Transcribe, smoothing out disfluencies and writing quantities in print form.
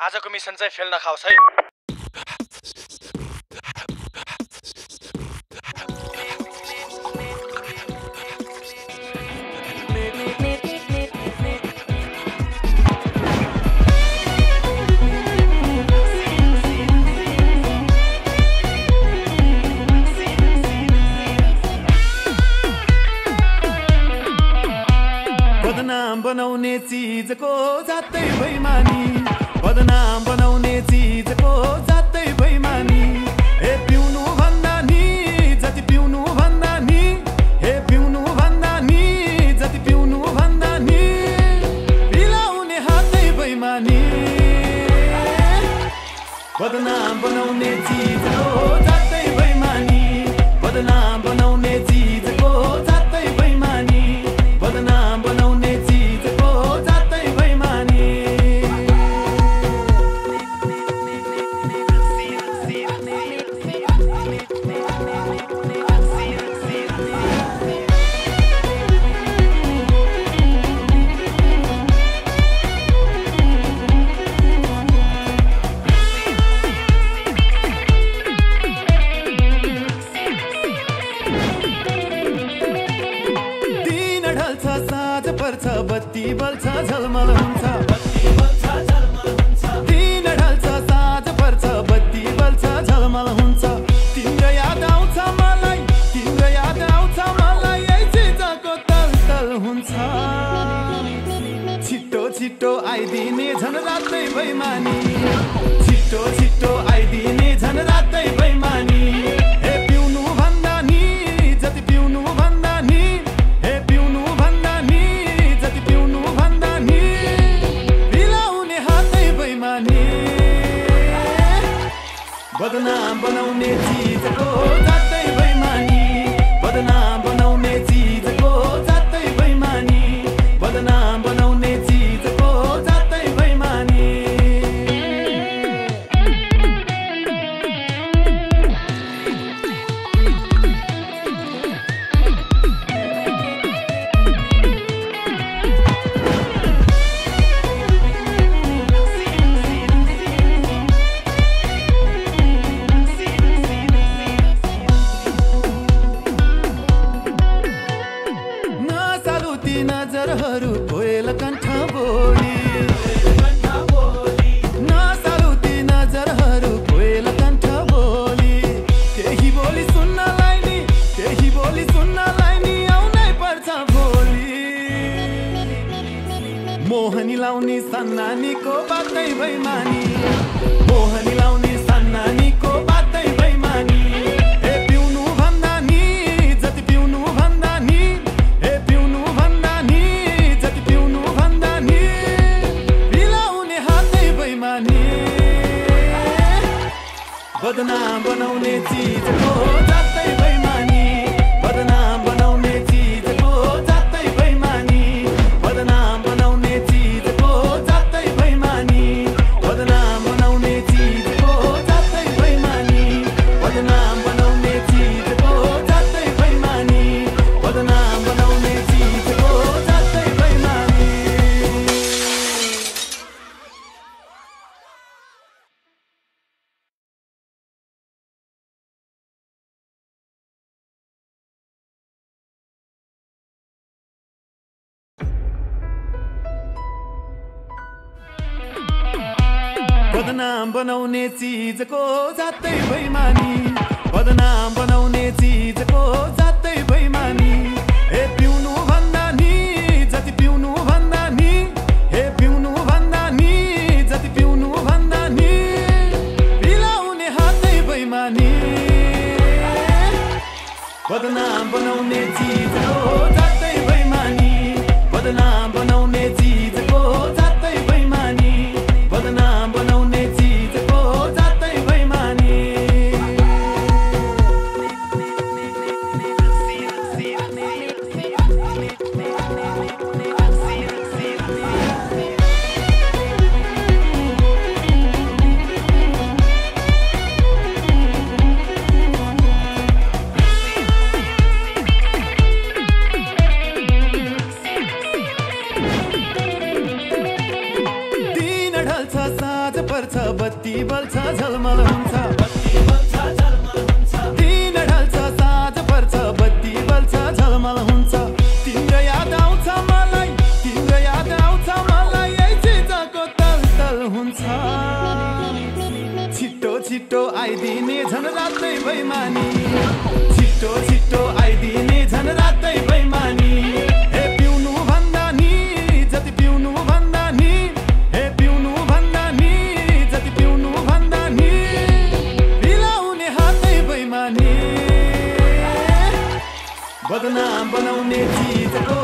आजको मिसन चाहिँ फेल नखाओस् है। बदनाम बनाउने चीजको जातै बेइमानी, बदनाम बनाउने चीजको जातै बेइमानी। हे पिउनु भन्दा नि जति पिउनु भन्दा नि, हे पिउनु भन्दा नि जति पिउनु भन्दा नि, पिलाउने हातै बेइमानी। बदनाम बनाउने चीजको जातै बेइमानी, बदनाम बनाउने चीजको जातै बेइमानी, बदनाम बनाउने चीजको जातै बेइमानी। बत्ती बल्छ झलमल हुन्छ, दिन ढल्छ साँझ पर्छ बत्ती बल्छ झलमल हुन्छ। तिम्रो याद आउँछ मलाई, तिम्रो याद आउँछ मलाई, यही चिजको तल तल हुन्छ। छिटो छिटो आइदिने झन् रातै बेइमानी, छिटो छिटो आइदिने झन् रातै बेइमानी। हे पिउनु भन्दा नि जति पिउनु भन्दा नि, हे पिउनु भन्दा नि जति पिउनु भन्दा नि, पिलाउने हातै बेइमानी। बदनाम बनाउने चीजको जातै बेइमानी, बदनाम बनाउने चीजको जातै बेइमानी, बदनाम बनाउने चीजको जातै बेइमानी। नजरहरू कोयल कण्ठ बोली, नसालुती नजरहरू कोयल कण्ठ बोली। त्यही बोली सुन्नलाई नि, त्यही बोली सुन्नलाई नि आउनै पर्छ भोलि। मोहनी लाउने सन्नानीको बातै बेइमानी, मोहनी लाउने सन्नानीको बातै बेइमानी। हे पिउनु भन्दा नि जति पिउनु भन्दा नि, हे पिउनु भन्दा नि जति पिउनु भन्दा नि, पिलाउने हातै बेइमानी। बदनाम बनाउने चीजको जातै बेइमानी, बदनाम बनाउने चीजको जातै बेइमानी, बदनाम बनाउने चीजको जातै बेइमानी, बदनाम बनाउने चीजको जातै बेइमानी, बदनाम बनाउने चीजको जातै बेइमानी, बदनाम बनाउने चीजको जातै बेइमानी। बदनाम बनाउने चीजको जातै बेइमानी, बदनाम बनाउने चीजको जातै बेइमानी। हे पिउनु भन्दा नि जति पिउनु भन्दा नि, हे पिउनु भन्दा नि जति पिउनु भन्दा नि, पिलाउने हातै बेइमानी। बदनाम बनाउने चीजको जातै बेइमानी, बदनाम बनाउने चीजको जातै बेइमानी, बदनाम बनाउने चीजको जातै बेइमानी। झलमल हुन्छ दिन ढल्छ साँझ पर्छ बत्ती बल्छ झलमल हुन्छ तिम्रो याद आउँछ मलाई तिम्रो याद आउँछ मलाई यही चिजको तल तल हुन्छ छिटो छिटो आइदिने झन् रातै बैमानी छिटो छिटो आइदिने झन् रातै बैमानी हे पिउनु भन्दा नि जति पिउनु भन्दा नि हे पिउनु भन्दा नि जति पिउनु भन्दा नि पिलाउने हातै बैमानी बदनाम बनाउने चिजको